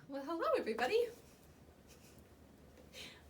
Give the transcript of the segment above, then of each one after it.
Well, hello, everybody.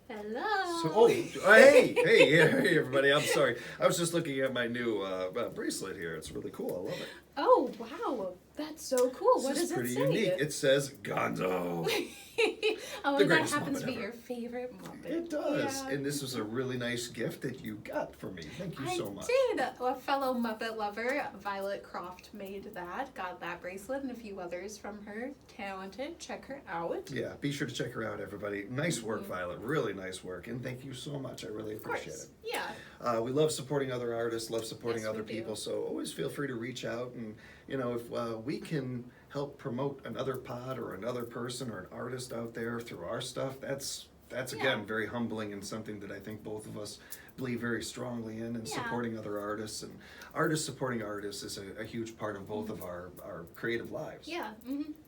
Hello. So, hey, everybody. I'm sorry. I was just looking at my new bracelet here. It's really cool. I love it. Oh, wow. That's so cool. What This does is pretty it say? unique. It says Gonzo. Oh, The and that greatest happens to be Muppet your favorite Muppet. It does. Yeah. And this was a really nice gift that you got for me. Thank you so much. I did. A fellow Muppet lover, Violet Croft, made that. Got that bracelet and a few others from her. Talented. Check her out. Yeah, be sure to check her out, everybody. Nice work, Violet. Really nice work. And thank you so much. I really appreciate it. Yeah. We love supporting other artists, love supporting Yes, we other do. people, so always feel free to reach out. And, if we can help promote another pod or another person or an artist out there through our stuff, that's again Yeah. very humbling and something that I think both of us believe very strongly in, and Yeah. supporting other artists. And artists supporting artists is a huge part of both of our creative lives. Yeah.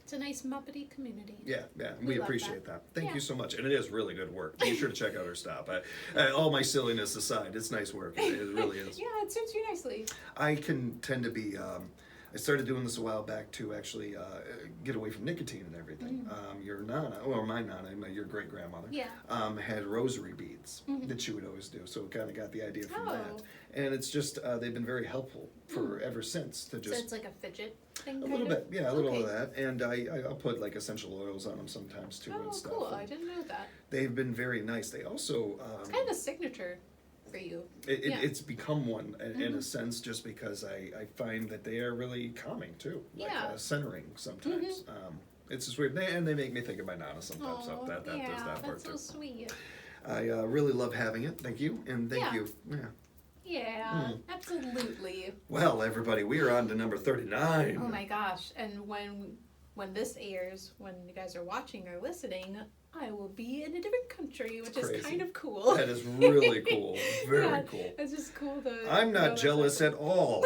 It's a nice Muppety community. Yeah, We we love appreciate that. Thank Yeah. you so much, and it is really good work. Be sure to check out our stuff. All my silliness aside, it's nice work. It really is. Yeah, it suits you nicely. I can tend to be. I started doing this a while back to actually get away from nicotine and everything. Your nana, or my nana, your great grandmother, Yeah. had rosary beads that she would always do. So kind of got the idea from Oh. that, and it's just they've been very helpful for ever since to So just. it's like a fidget thing, A little kind of? bit, yeah, a little Okay. of that, and I'll put like essential oils on them sometimes too Oh, and stuff. cool. and I didn't know that. They've been very nice. They also It's kind of a signature for you. Yeah. it's become one in a sense, just because I find that they are really calming too, like Yeah. centering sometimes. It's just weird, and they make me think of my nana sometimes. So Oh, that yeah, does that part that's so too. sweet. I really love having it. Thank you, and thank Yeah. you. Yeah. Yeah, absolutely. Well, everybody, we are on to number 39. Oh my gosh! And when this airs, when you guys are watching or listening, I will be in a different country, which is Crazy. kind of cool. That is really cool. Very Yeah, cool. It's just cool to. I'm know not that's jealous at all.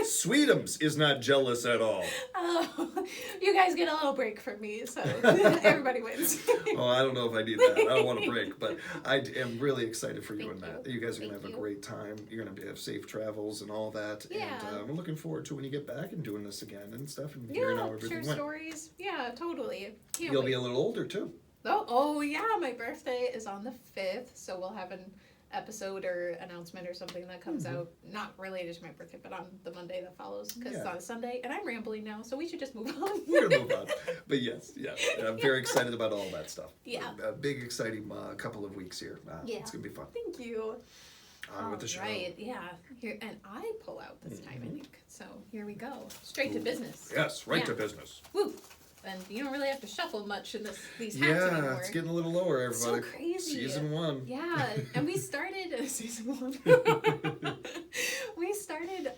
Sweetums is not jealous at all. Oh, you guys get a little break from me, so everybody wins. Oh, I don't know if I need that. I don't want to break, but I am really excited for you Thank and Matt. you. You guys are going to Thank have a you. great time. You're going to have safe travels and all that. Yeah. And I'm looking forward to when you get back and doing this again and stuff and hearing how Yeah, everything share went. stories. Yeah, totally. Can't You'll wait. be a little older too. Oh yeah, my birthday is on the 5th, so we'll have an episode or announcement or something that comes Mm-hmm. out, not related to my birthday, but on the Monday that follows, because it's Yeah. on a Sunday, and I'm rambling now, so we should just move on. We're going to move on. But yes, I'm very excited about all that stuff. Yeah. A big, exciting couple of weeks here. Yeah. It's going to be fun. Thank you. On with the show. Right, yeah. Here, and I pull out this time, I Mm-hmm. think. So here we go. Straight to business. Yes, right Yeah. to business. Woo! And you don't really have to shuffle much in these hats Yeah, anymore. it's getting a little lower, It's everybody. so crazy. Season 1. Yeah, and we started season 1. We started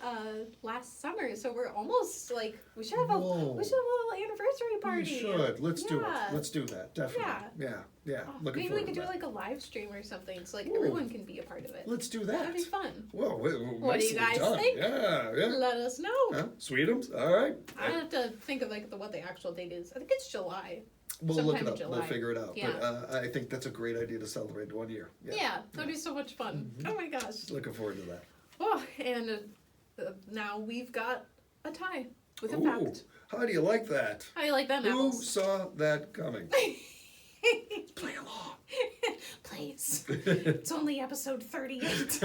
last summer, so we're almost like we should have a Whoa. little anniversary party. We should. Let's do it. Yeah. Let's do that. Definitely. Yeah. Oh, Looking maybe we forward could to do that. like a live stream or something, so like Ooh. everyone can be a part of it. Let's do That'd that. be fun. Whoa, What do you nicely guys done. think? Yeah. Let us know. Huh? Sweetums? All right. I have to think of like what the actual date is. I think it's July. We'll sometime look it in up. July. We'll figure it out. Yeah. But I think that's a great idea to celebrate 1 year. Yeah, that'd be so much fun. Mm-hmm. Oh my gosh. Looking forward to that. Oh, and now we've got a tie with a Ooh, fact. how do you like that? How do you like that, Who Apples? saw that coming? Play along. Please. It's only episode 38.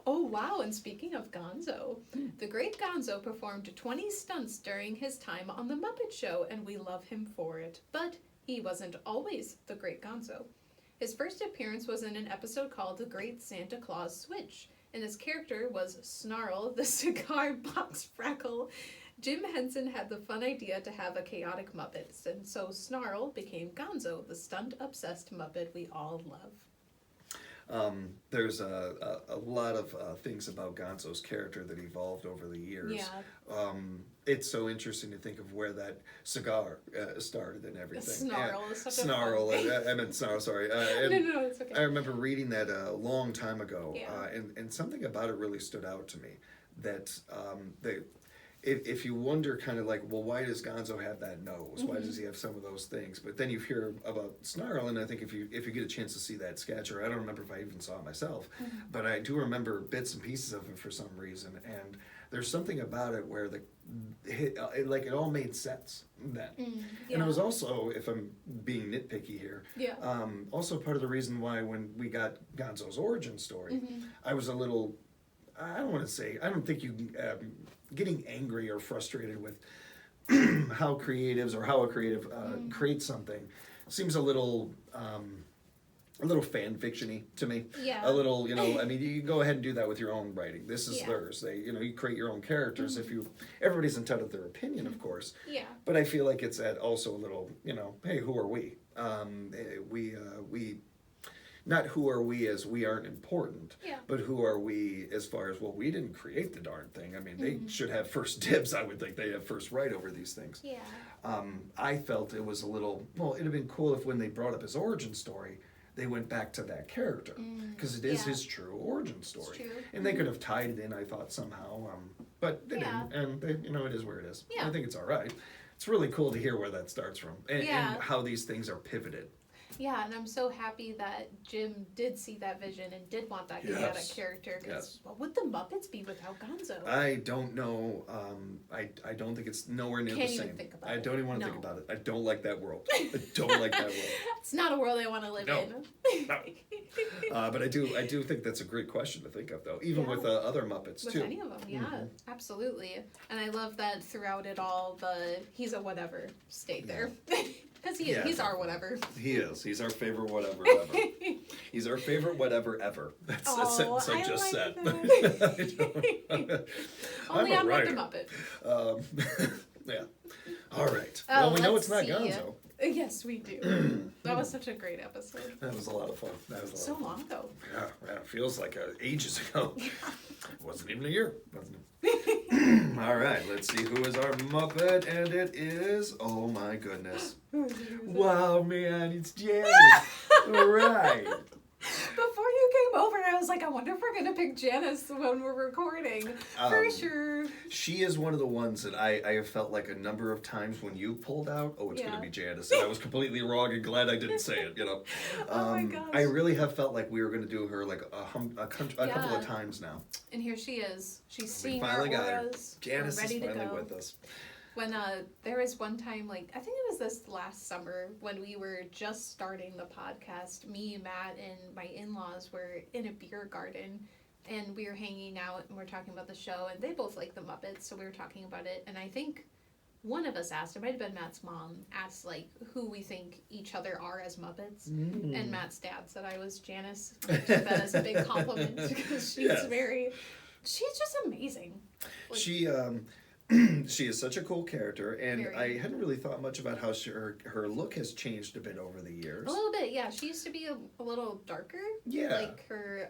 Oh, wow. And speaking of Gonzo, the Great Gonzo performed 20 stunts during his time on The Muppet Show, and we love him for it. But he wasn't always the Great Gonzo. His first appearance was in an episode called The Great Santa Claus Switch, and his character was Snarl, the cigar box Frackle. Jim Henson had the fun idea to have a chaotic Muppet, and so Snarl became Gonzo, the stunt-obsessed Muppet we all love. There's a lot of things about Gonzo's character that evolved over the years. Yeah. It's so interesting to think of where that cigar started and everything. Snarl is such a Snarl. fun I meant Snarl, sorry. No, it's okay. I remember reading that a long time ago, Yeah. and something about it really stood out to me. That if you wonder kind of like, well, why does Gonzo have that nose? Why does he have some of those things? But then you hear about Snarl, and I think if you get a chance to see that sketch, or I don't remember if I even saw it myself, but I do remember bits and pieces of it for some reason, and there's something about it where it all made sense then. And Yeah. it was also, if I'm being nitpicky here, Yeah. also part of the reason why when we got Gonzo's origin story, I was a little, I don't think you, getting angry or frustrated with how creatives or how a creative creates something seems a little fan fiction-y to me. Yeah. A little, I mean, you can go ahead and do that with your own writing. This is Yeah. theirs. You create your own characters. Everybody's entitled to their opinion, of course. Yeah. But I feel like it's also a little, hey, who are we? Not who are we as we aren't important, Yeah. but who are we as far as, well, we didn't create the darn thing. I mean, they should have first dibs. I would think they have first right over these things. Yeah. I felt it was a little, well, it'd have been cool if when they brought up his origin story, they went back to that character, because it is Yeah. his true origin story. It's true. And they could have tied it in, I thought, somehow, but they Yeah. didn't, and it is where it is. Yeah. I think it's all right. It's really cool to hear where that starts from, and Yeah. how these things are pivoted. Yeah, and I'm so happy that Jim did see that vision and did want that Yes. chaotic character. Because Yes. what would the Muppets be without Gonzo? I don't know. I don't think it's nowhere near Can't the even same. think about I it. don't even want to think No. about it. I don't like that world. I don't like that world. It's not a world I want to live No. in. No. But I do think that's a great question to think of, though, even Yeah. with other Muppets With too. any of them, yeah, absolutely. And I love that throughout it all, he's a whatever stayed there. Because Yeah. he's our whatever. He is. He's our favorite whatever ever. He's our favorite whatever ever. That's a sentence I just said. Only I'm on a What the writer. Muppet. Yeah. All right. Oh, Well, we know let's it's not see. Gonzo. Yes, we do. That was such a great episode. That was a lot of fun. So long ago. Yeah, it feels like ages ago. It wasn't even a year, wasn't it? All right, let's see who is our Muppet, and it is, oh my goodness. Wow, man, it's Janice. All right. Before you came over, I was like, I wonder if we're going to pick Janice when we're recording. For sure. She is one of the ones that I have felt like a number of times when you pulled out, oh, it's going to be Janice. And I was completely wrong and glad I didn't say it, Oh my gosh. I really have felt like we were going to do her like a couple of times now. And here she is. She's We seeing our finally got her. auras. Janice We're ready is to finally go. with us. When there was one time, like I think it was this last summer when we were just starting the podcast. Me, Matt, and my in-laws were in a beer garden, and we were hanging out and we're talking about the show. And they both like the Muppets, so we were talking about it. And I think one of us asked, it might have been Matt's mom, asked like who we think each other are as Muppets. And Matt's dad said I was Janice. I took that as a big compliment because she's she's just amazing. Like, She is such a cool character, and Very. I hadn't really thought much about how her look has changed a bit over the years. a little bit, yeah. She used to be a little darker. Yeah. Like her,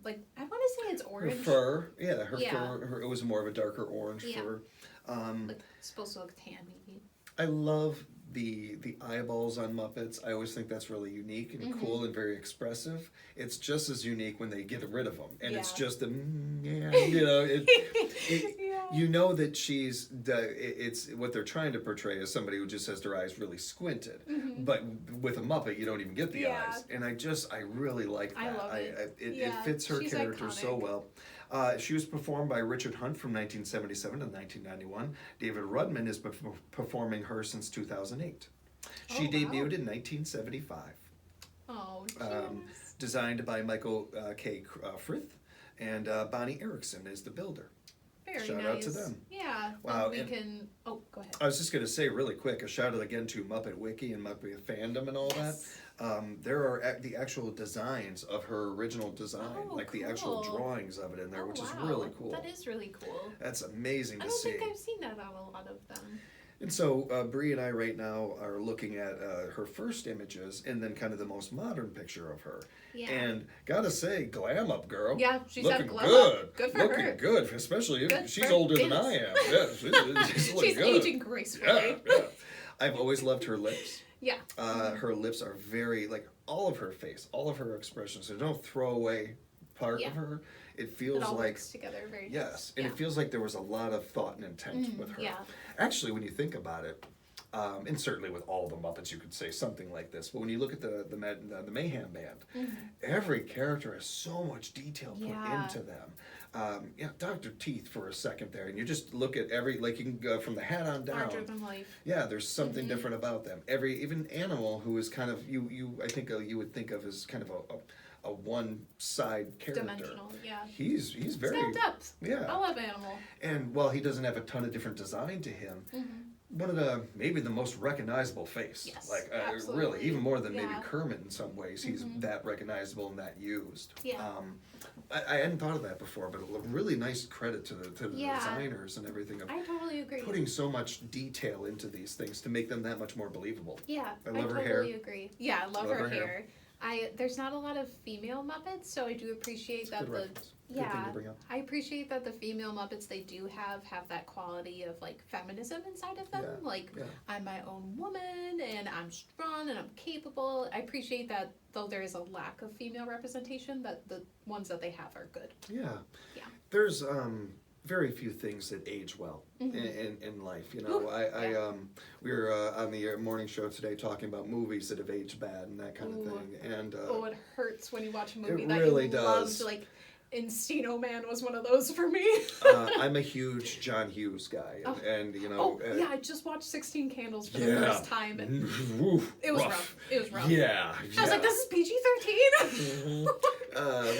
like I want to say it's Her orange. fur, her Yeah. fur, it was more of a darker orange Yeah. fur. Like supposed to look tan, maybe. I love the eyeballs on Muppets. I always think that's really unique and cool and very expressive. It's just as unique when they get rid of them, and it's just you know that it's what they're trying to portray as somebody who just has their eyes really squinted. But with a Muppet, you don't even get the eyes, and I really like that. I love it. It fits her she's character so iconic. well. She was performed by Richard Hunt from 1977 to 1991. David Rudman is performing her since 2008. She debuted in 1975. Oh, Janice. Designed by Michael K. Frith, and Bonnie Erickson is the builder. Very Shout nice. out to them. Yeah. Wow, We and- can. Oh, go ahead. I was just going to say really quick, a shout out again to Muppet Wiki and Muppet Fandom and all Yes. that. There are the actual designs of her original design, Oh, like the actual cool. drawings of it in there, Oh, which is wow. really cool. That is really cool. That's amazing I to don't see. think I've seen that on a lot of them. And so Bree and I right now are looking at her first images and then kind of the most modern picture of her. Yeah. And gotta say, glam up, girl. Yeah, she's looking had glow good. up. Good for looking her. good, especially Good she's for older than Janice. I am. Yeah, she's looking She's good. aging gracefully. Yeah. I've always loved her lips. Yeah. Her lips are very, like, all of her face, all of her expressions. There's no throwaway part of her. It feels It all like, works together very nice. yes, and it feels like there was a lot of thought and intent with her. yeah. Actually, when you think about it, and certainly with all the Muppets, you could say something like this. But when you look at the Mayhem Band, every character has so much detail put Yeah. into them. Dr. Teeth for a second there, and you just look at you can go from the hat on down. Larger than life. Yeah, there's something different about them. Even animal who is kind of I think you would think of as kind of a one side character. Dimensional, yeah. He's very It's got depth. Yeah. I love Animal. And while he doesn't have a ton of different design to him, one of maybe the most recognizable face. Yes, really, even more than maybe Yeah. Kermit in some ways. He's that recognizable and that used. Yeah. I hadn't thought of that before, but a really nice credit to the designers and everything of I totally agree. putting so much detail into these things to make them that much more believable. Yeah, I love her totally hair. agree. Yeah, I love her hair. There's not a lot of female Muppets, so I do appreciate It's a that good the reference. Good thing to bring up. I appreciate that the female Muppets they do have that quality of like feminism inside of them. Yeah. I'm my own woman and I'm strong and I'm capable. I appreciate that though there is a lack of female representation, that the ones that they have are good. Yeah. Yeah. There's very few things that age well in life. You know, we were on the morning show today talking about movies that have aged bad and that kind of thing. And it hurts when you watch a movie it that really you does. loved. Like Encino Man was one of those for me. I'm a huge John Hughes guy, and you know. I just watched 16 Candles for the first time, and it was rough. It was rough. Yeah. I was like, this is PG-13.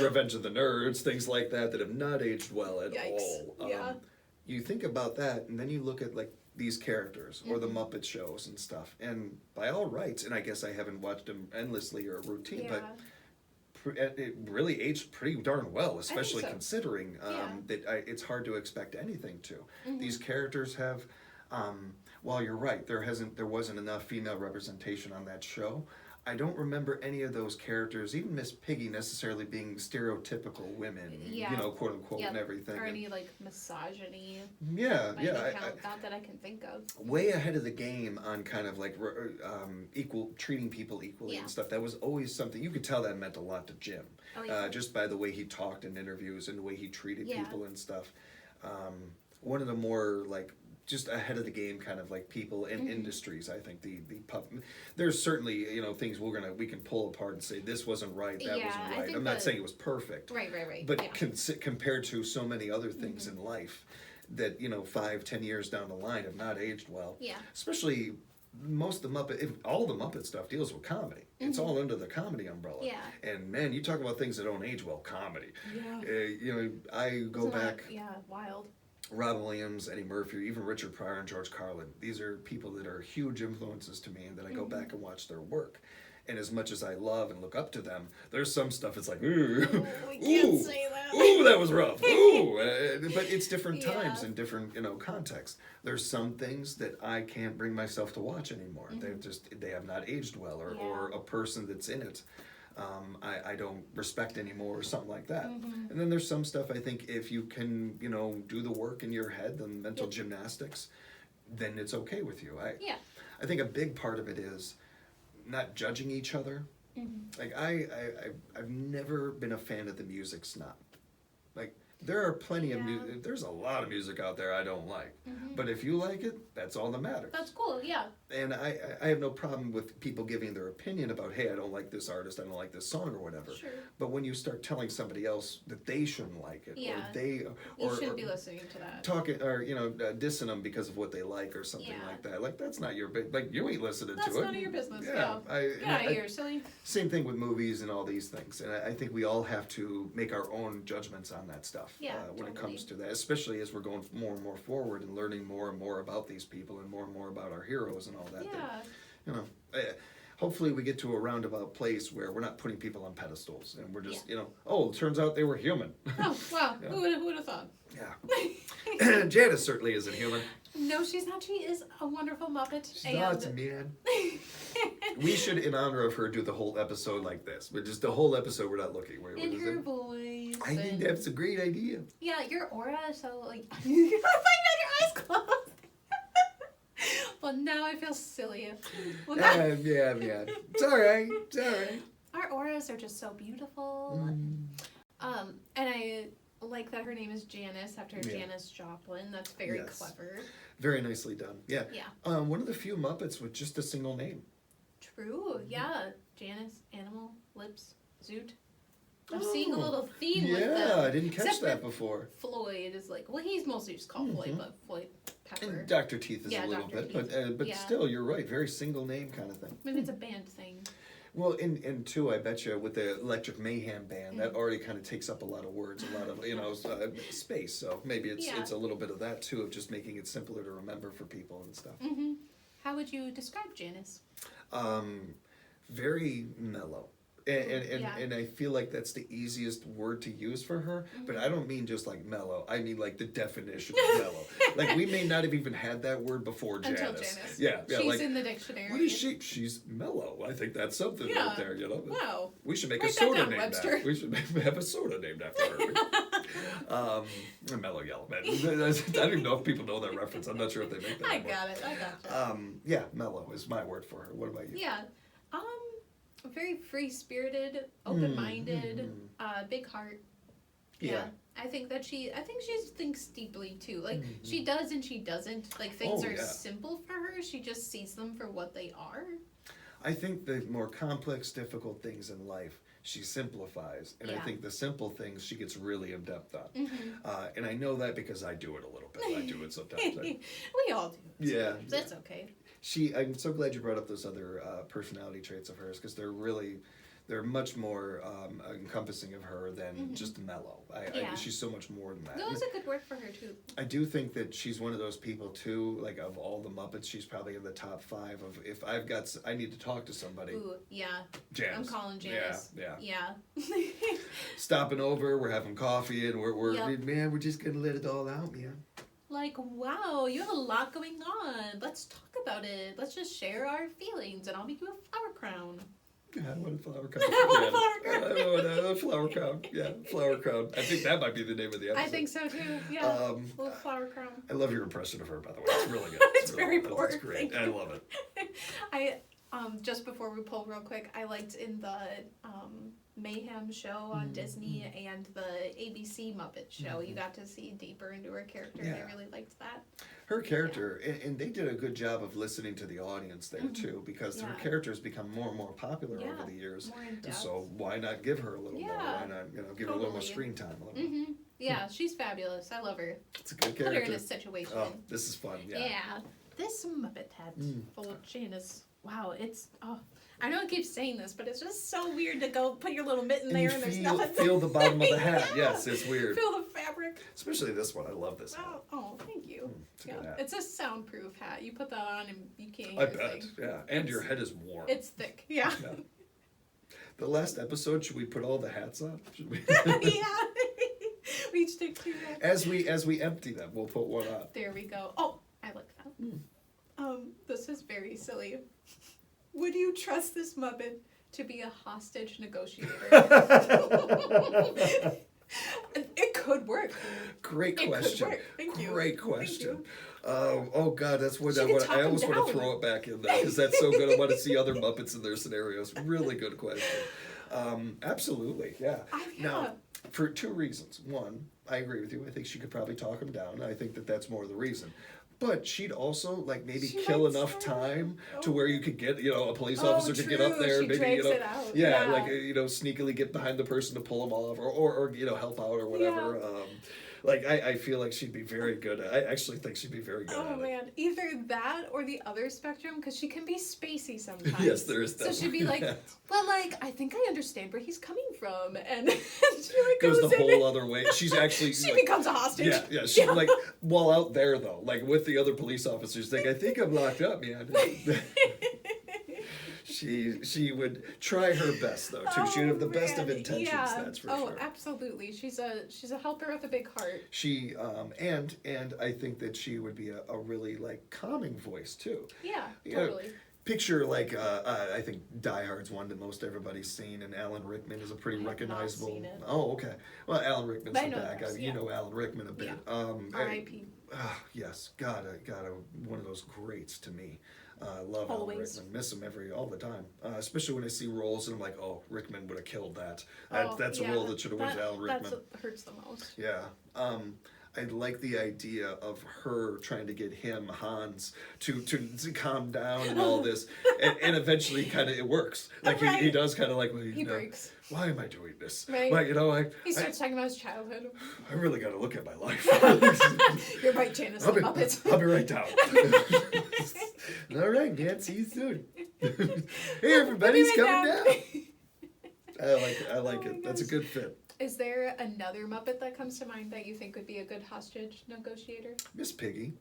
Revenge of the Nerds, things like that have not aged well at Yikes. all. Yeah. You think about that, and then you look at like these characters or the Muppet shows and stuff, and by all rights, and I guess I haven't watched them endlessly or routine, but it really aged pretty darn well, especially considering that it's hard to expect anything to. These characters have, while you're right, there wasn't enough female representation on that show. I don't remember any of those characters, even Miss Piggy, necessarily being stereotypical women, you know, quote unquote, and everything. Or any like misogyny. Yeah. Not that I can think of. Way ahead of the game on kind of like treating people equally and stuff. That was always something you could tell that meant a lot to Jim, just by the way he talked in interviews and the way he treated people and stuff. One of the more like just ahead of the game kind of like people in industries. I think the there's certainly things we can pull apart and say this wasn't right, that wasn't right. I'm not saying it was perfect, right, but compared to so many other things in life that 5-10 years down the line have not aged well, especially most of the Muppet, all the Muppet stuff deals with comedy. It's all under the comedy umbrella. And man, you talk about things that don't age well, comedy. I go back. Wild. Robin Williams, Eddie Murphy, even Richard Pryor and George Carlin. These are people that are huge influences to me and that I go back and watch their work. And as much as I love and look up to them, there's some stuff it's like, ooh, we can't say that. Ooh, that was rough. Ooh. But it's different times and different, contexts. There's some things that I can't bring myself to watch anymore. They have not aged well, or a person that's in it I don't respect anymore, or something like that. And then there's some stuff I think if you can, do the work in your head, the mental gymnastics, then it's okay with you. I think a big part of it is not judging each other. Like I've never been a fan of the music snob. Like there are plenty of music. There's a lot of music out there I don't like, but if you like it, that's all that matters. That's cool, yeah. And I have no problem with people giving their opinion about, hey, I don't like this artist, I don't like this song or whatever. Sure. But when you start telling somebody else that they shouldn't like it, you shouldn't be listening to that. Talking or dissing them because of what they like or something like that. Like that's not your like you ain't listening to it. That's none of your business. Get out of here, silly. Same thing with movies and all these things, and I think we all have to make our own judgments on that stuff. When it comes to that, especially as we're going more and more forward and learning more and more about these people and more about our heroes and all that. Hopefully we get to a roundabout place where we're not putting people on pedestals and we're just, it turns out they were human. Oh, wow. Who would have thought? Yeah. Janice certainly isn't human. No, she's not. She is a wonderful Muppet. She's not, man. We should, in honor of her, do the whole episode like this. But just the whole episode, we're not looking. In her voice. I think that's a great idea. Yeah, your aura is so, like... you had your eyes closed. Well, now I feel silly. Well, yeah. It's all right. Our auras are just so beautiful. And I like that her name is Janice after Janis Joplin. That's very clever. Very nicely done. Yeah. One of the few Muppets with just a single name. True. Yeah. Janice, Animal, Lips, Zoot. I'm seeing a little theme with them. Yeah, I didn't catch Except that before. Floyd is like, well, he's mostly just called Floyd, but Floyd Pepper. And Dr. Teeth is a little Dr. bit, Teeth. but still, you're right. Very single name kind of thing. Maybe it's a band thing. Well, and too, I bet you with the Electric Mayhem band, that already kind of takes up a lot of words, a lot of space. So maybe it's a little bit of that too, of just making it simpler to remember for people and stuff. Mm-hmm. How would you describe Janice? Very mellow. And I feel like that's the easiest word to use for her, but I don't mean just like mellow. I mean like the definition of mellow. Like we may not have even had that word before Janice. Until Janice. Yeah, She's like, in the dictionary. what is she? She's mellow. I think that's something right there, Wow. We should make Write a soda that down, named Webster. after. We should have a soda named after her. Mellow Yellow Man. I don't even know if people know that reference. I'm not sure if they make that I anymore. got it. Yeah, mellow is my word for her. What about you? Yeah. Very free-spirited, open-minded, big heart. Yeah. I think she thinks deeply too. Like she does and she doesn't. Like things are simple for her. She just sees them for what they are. I think the more complex, difficult things in life, she simplifies. And I think the simple things she gets really in depth on. And I know that because I do it a little bit. I do it sometimes. We all do. Yeah. That's okay. I'm so glad you brought up those other personality traits of hers because they're much more encompassing of her than just mellow. She's so much more than that. That was a good word for her too. I do think that she's one of those people too, like of all the Muppets, she's probably in the top 5 of if I need to talk to somebody. Ooh, yeah. Janice. I'm calling Janice. Yeah. Stopping over, we're having coffee, and we're just gonna let it all out, man. Like, wow, you have a lot going on. Let's talk about it. Let's just share our feelings, and I'll make you a flower crown. I want a flower crown. I want a flower crown. Yeah, flower crown. I think that might be the name of the episode. I think so too. Yeah, little flower crown. I love your impression of her, by the way. It's really good. It's very really, poor. It's great. I love it. I just before we pull real quick, I liked in the Mayhem show on Disney and the ABC Muppet Show. You got to see deeper into her character. And I really liked that. Her character, and they did a good job of listening to the audience there too, because her character has become more and more popular over the years. More in depth. So why not give her a little more? Why not give her a little more screen time? Yeah, she's fabulous. I love her. It's a good character. Put her in a situation. Oh, this is fun. Yeah. This Muppet hat full of Janice. Wow, I know I keep saying this, but it's just so weird to go put your little mitten there and there's nothing. Feel the bottom of the hat. Yes, it's weird. Feel the fabric. Especially this one. I love this hat. Oh, thank you. It's a good hat. It's a soundproof hat. You put that on and you can't hear I a bet. thing. Yeah, and your head is warm. It's thick. Yeah. The last episode, should we put all the hats on? Should we? Yeah. We each take 2 hats. As we empty them, we'll put one on. There we go. Oh, I like that. This is very silly. Would you trust this Muppet to be a hostage negotiator? It could work. Great question. It could work. Thank you. Great question. Thank you. Oh God, that's what She could talk I him almost want to down. throw it back in there because that's so good. I want to see other Muppets in their scenarios. Really good question. Absolutely, yeah. Now, for 2 reasons. One, I agree with you. I think she could probably talk him down. I think that's more the reason. But she'd also maybe kill enough time to where you could get, a police officer could get up there and maybe, it out. sneakily get behind the person to pull them off or help out or whatever. I feel like she'd be very good. I actually think she'd be very good at it. Oh man, either that or the other spectrum, because she can be spacey sometimes. Yes, there is that. So she'd be like, well, I think I understand where he's coming from, and she goes goes the in whole other way. She's actually she becomes a hostage. Yeah. She while out there though, with the other police officers, I think I'm locked up, man. She would try her best though too. She'd have the best of intentions. Yeah. That's for sure. Oh, absolutely. She's a helper with a big heart. She and I think that she would be a really calming voice too. Yeah, totally. Picture I think Die Hard's one that most everybody's seen, and Alan Rickman is a pretty recognizable. Not seen it. Oh, okay. Well, Alan Rickman's the bad guy. Yeah. You know Alan Rickman a bit. Yeah. R.I.P. Yes, got one of those greats to me. Love Always. Alan Rickman. Miss him all the time. Especially when I see roles and I'm like, oh, Rickman would have killed that. That's a role that should have went to Alan Rickman. That's what hurts the most. Yeah. I like the idea of her trying to get him, Hans, to calm down and all this, and eventually kind of it works. Like Right. he does kind of like, well, He breaks. why am I doing this? Right. Like, He starts talking about his childhood. I really got to look at my life. You're right, Janice. I'll be Muppets. right down. All right, Dan. See you soon. Hey, everybody's right coming down. down. I like Oh it. my That's a gosh. good fit. Is there another Muppet that comes to mind that you think would be a good hostage negotiator? Miss Piggy.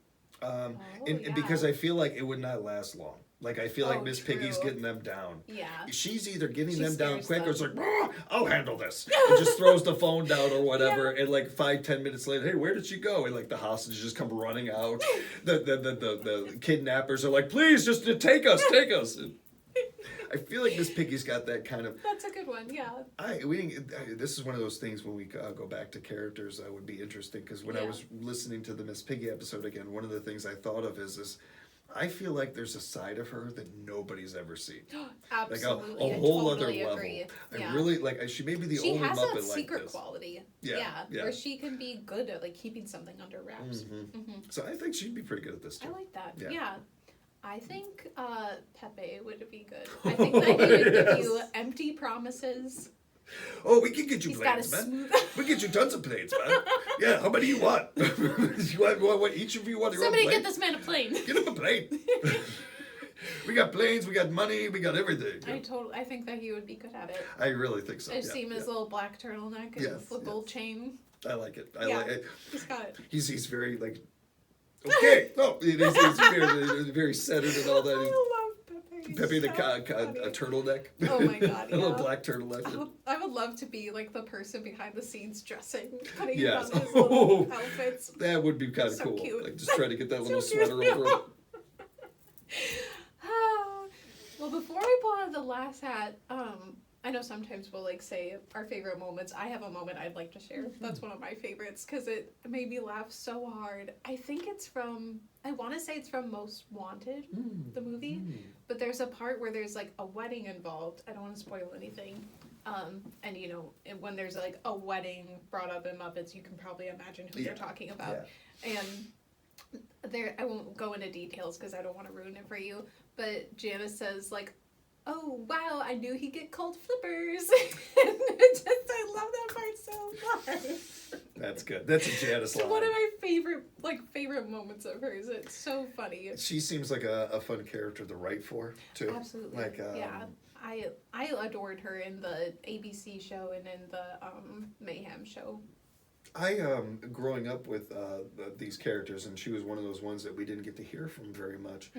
Oh, And because I feel like it would not last long. Like I feel like Oh, Miss Piggy's true. getting them down. Yeah. She's either getting She them down scares quick or it's them. like, "Ah, I'll handle this." And just throws the phone down or whatever. And like 5-10 minutes later, hey, where did she go? And like the hostages just come running out. The kidnappers are like, please, just take us. And I feel like Miss Piggy's got that kind of. That's a good one, yeah. This is one of those things when we go back to characters that would be interesting because when I Yeah. was listening to the Miss Piggy episode again, one of the things I thought of is I feel like there's a side of her that nobody's ever seen. Absolutely. Like a I whole totally other agree. level. Yeah. I really like. She may be the She only has Muppet that like secret this. quality. Yeah. Where she can be good at like keeping something under wraps. So I think she'd be pretty good at this too. I like that. Yeah. Yeah. I think Pepe would be good. I think that he would give you empty promises. Oh, we can get you He's got a planes, man. smooth. We get you tons of planes, man. Yeah, how many you want? you want each of you want your Somebody own plane? get this man a plane. Get him a plane. We got planes, we got money, we got everything. I think that he would be good at it. I really think so. I see him his little black turtleneck and Yes, the gold chain. I like it. Yeah. Like it. He's got it. He's very like. Okay, no, he's very centered and all that. I love Pepe. He's Pepe the so funny. a turtleneck. Oh my God, A little yeah. black turtleneck. I would love to be like the person behind the scenes dressing, putting Yes. on his little outfits. That would be kind of So cool. cute. Like just try to get that So little cute. sweater over him. Well, before I pull out the last hat, I know sometimes we'll like say our favorite moments. I have a moment I'd like to share. That's one of my favorites because it made me laugh so hard. I think it's from, I want to say it's from Most Wanted, the movie, but there's a part where there's like a wedding involved. I don't want to spoil anything. And you know, when there's like a wedding brought up in Muppets, you can probably imagine who they're talking about. And there, I won't go into details because I don't want to ruin it for you. But Janice says like, "Oh wow, I knew he'd get cold flippers." And I love that part so much. That's good. That's a Janice It's line. one of my favorite moments of hers. It's so funny. She seems like a fun character to write for too. Absolutely. Like yeah. I adored her in the ABC show and in the Mayhem show. I growing up with these characters, and she was one of those ones that we didn't get to hear from very much.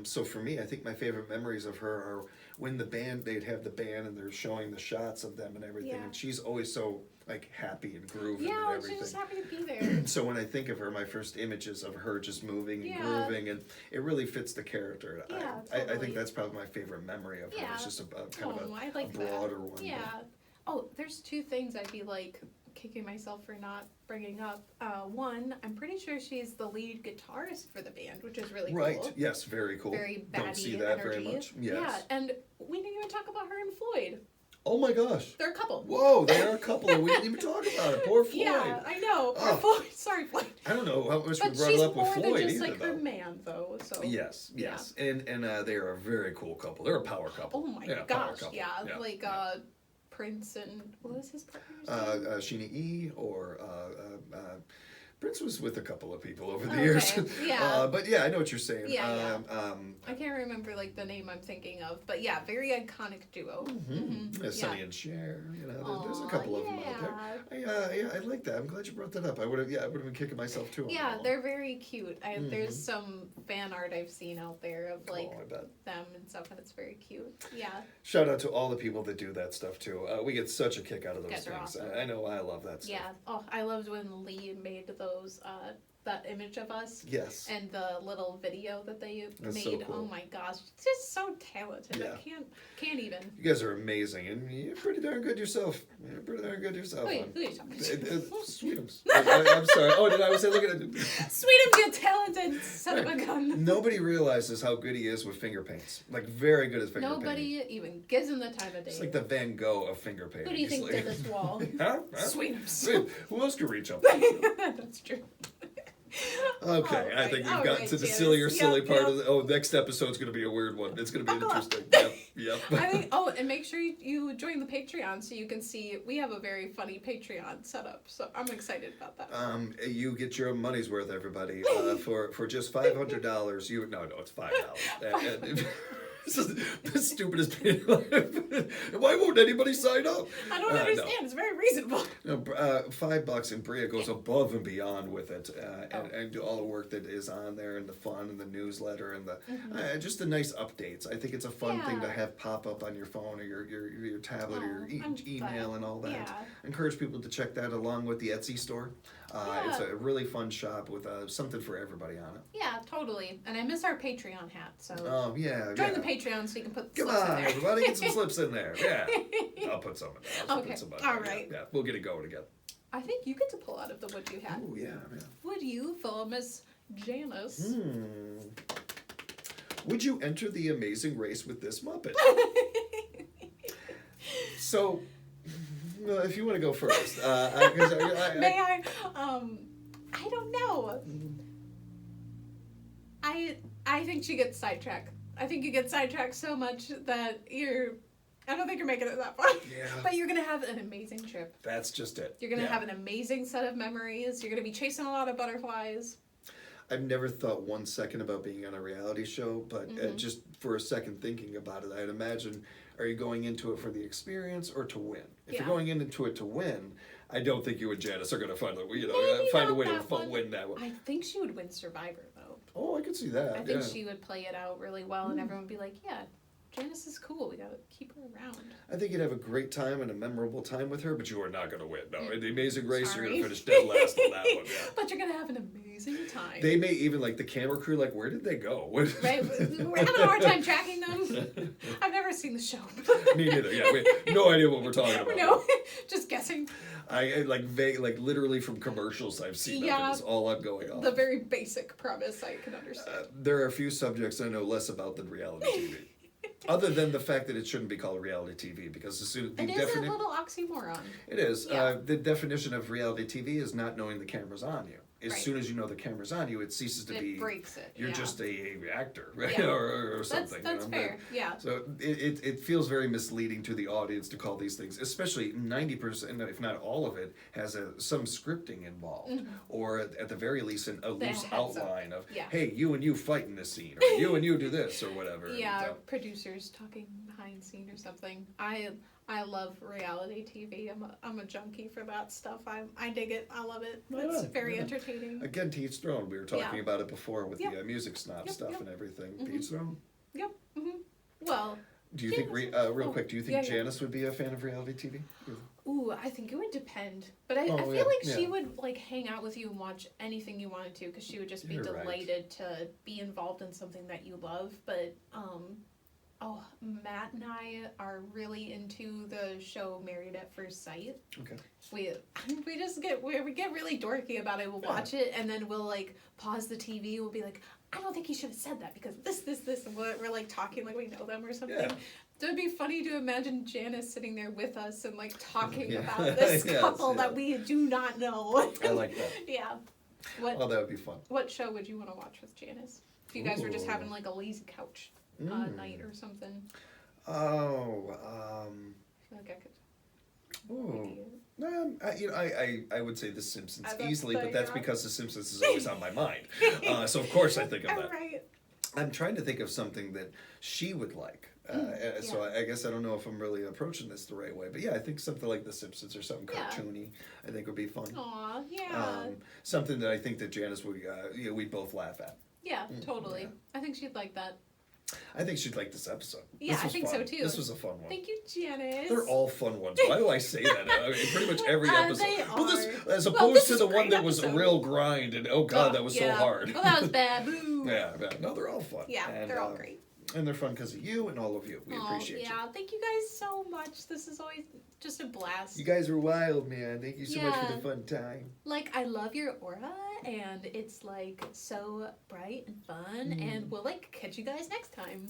So for me, I think my favorite memories of her are when they'd have the band and they're showing the shots of them and everything, Yeah. and she's always so like happy and grooving Yeah, and she's just everything. happy to be there. So when I think of her, my first images of her just moving and Yeah. grooving, and it really fits the character. Yeah, I totally. think that's probably my favorite memory of her. Yeah. It's just a kind of I a like broader that. one. Yeah. Oh, there's two things I'd be like kicking myself for not bringing up. One, I'm pretty sure she's the lead guitarist for the band, which is really Right. cool. Yes. Very cool. Very Don't baddie see that energy. very much. Yes. Yeah, and we didn't even talk about her and Floyd. Oh my gosh. They're a couple. Whoa, they are a couple, and we didn't even talk about it. Poor Floyd. Yeah, I know. Poor Oh. Floyd. Sorry, Floyd. I don't know how much But we brought she's it up with more Floyd than just either, like though. her man, though. So Yes, and they are a very cool couple. They're a power couple. Oh my Power gosh, couple. yeah. Like Prince and what was his partner's name? Sheena E. or Prince was with a couple of people over the Okay, years. yeah. But yeah, I know what you're saying. Yeah, I can't remember like the name I'm thinking of, but yeah, very iconic duo. Yeah, Sonny and Cher. You know, there's a couple of them out there. I like that. I'm glad you brought that up. I would have been kicking myself too. On Yeah, that one. they're very cute. There's some fan art I've seen out there of like I bet. them and stuff, and it's very cute. Yeah. Shout out to all the people that do that stuff too. We get such a kick out of those Guys are things. awesome. I know I love that stuff. Yeah. Oh, I loved when Lee made those that image of us. Yes. And the little video that they That's made. so cool. Oh my gosh, just so talented. Yeah. I can't even. You guys are amazing, and you're pretty darn good yourself. You're pretty darn good yourself. Who are you talking to? Sweetums. I'm sorry. Oh, did I say look at it? Sweetums, you talented son of a gun. Nobody realizes how good he is with finger paints. Like, very good at finger painting. Nobody even gives him the time of day. It's like the Van Gogh of finger painting. Who do you think did this wall? Huh? Sweetums. Who else could reach up? That's true. Okay, I think we've gotten to the Janice. silly part of the... Oh, next episode's going to be a weird one. It's going to be interesting. Yep. I think, and make sure you join the Patreon so you can see, we have a very funny Patreon setup, so I'm excited about that. You get your money's worth, everybody. For just $500, you... No, it's $5. This is the stupidest thing. Why won't anybody sign up? I don't understand. No. It's very reasonable. No, $5, and Bria goes above and beyond with it, and do all the work that is on there, and the fun, and the newsletter, and the just the nice updates. I think it's a fun thing to have pop up on your phone or your tablet or your email and all that. Yeah. Encourage people to check that along with the Etsy store. It's a really fun shop with something for everybody on it. Yeah, totally. And I miss our Patreon hat, so join the Patreon so you can put Come slips on, in there. everybody, get some slips in there. Yeah, I'll put some in there. Okay, put some in all there. right. Yeah, we'll get it going again. I think you get to pull out of the Would You hat. Oh, yeah. Would you for Miss Janice? Would you enter the amazing race with this Muppet? So... Well, if you want to go first, May I? I don't know. I think she gets sidetracked. I think you get sidetracked so much that I don't think you're making it that far. Yeah. But you're gonna have an amazing trip. That's just it. You're gonna have an amazing set of memories. You're gonna be chasing a lot of butterflies. I've never thought 1 second about being on a reality show, but just for a second thinking about it, I'd imagine, are you going into it for the experience or to win? If you're going into it to win, I don't think you and Janice are going to find a way to win that one. I think she would win Survivor, though. Oh, I could see that. I think she would play it out really well, and everyone would be like, yeah, Janice is cool. We gotta keep her around. I think you'd have a great time and a memorable time with her, but you are not going to win. No, in the Amazing Race, Sorry. you're going to finish dead last on that one. Yeah. But you're gonna have an amazing time. They may even, like, the camera crew, like, where did they go? Right? We're having a hard time tracking them. I've never seen the show. Me neither. Yeah, we have no idea what we're talking about. No, just guessing. I literally from commercials I've seen. That is all I'm going on. The very basic premise I can understand. There are a few subjects I know less about than reality TV. Other than the fact that it shouldn't be called reality TV, because it is a little oxymoron. It is. Yeah. The definition of reality TV is not knowing the camera's on you. As soon as you know the camera's on you, it ceases to be. It breaks it. You're just a actor, right? Yeah. or something. That's fair. Yeah. So it feels very misleading to the audience to call these things, especially 90%, if not all of it, has some scripting involved, or at the very least a loose outline of, hey, you and you fight in this scene, or you and you do this, or whatever. Yeah, producers talking behind scene or something. I love reality TV. I'm a junkie for that stuff. I dig it. I love it. It's very entertaining. Again, to each their own. We were talking about it before with the music snob stuff and everything. To each their own. Yep. Well. Do you think real quick? Do you think Janice would be a fan of reality TV? Ooh, I think it would depend. But I feel like she would like hang out with you and watch anything you wanted to, because she would just be delighted to be involved in something that you love. But Matt and I are really into the show Married at First Sight. Okay. We get really dorky about it. We'll watch it, and then we'll like pause the TV. We'll be like, I don't think he should have said that because this, and we're like talking like we know them or something. Yeah. So it'd be funny to imagine Janice sitting there with us and like talking about this couple that we do not know. I like that. Yeah. That would be fun. What show would you want to watch with Janice? If you guys were just having like a lazy couch night or something. I feel like I could. I would say The Simpsons easily, but that's because The Simpsons is always on my mind. So of course I think of that. Right. I'm trying to think of something that she would like. So I guess I don't know if I'm really approaching this the right way, but I think something like The Simpsons or something cartoony, I think would be fun. Aw, yeah. Something that I think that Janice would, we'd both laugh at. Yeah, totally. Yeah. I think she'd like that. I think she'd like this episode. Yeah, this was I think fun. so too. This was a fun one. Thank you, Janice. They're all fun ones. Why do I say that? I mean, pretty much every episode. They Well, this are. as Well, opposed this to is the a one great that was a episode. real grind and oh god, that was so hard. Well, that was bad. Boo. Yeah. No, they're all fun. Yeah, and, they're all great. And they're fun because of you and all of you. We appreciate you. Yeah, thank you guys so much. This is always just a blast. You guys are wild, man. Thank you so much for Yeah. the fun time. Like, I love your aura, and it's like so bright and fun, and we'll like catch you guys next time.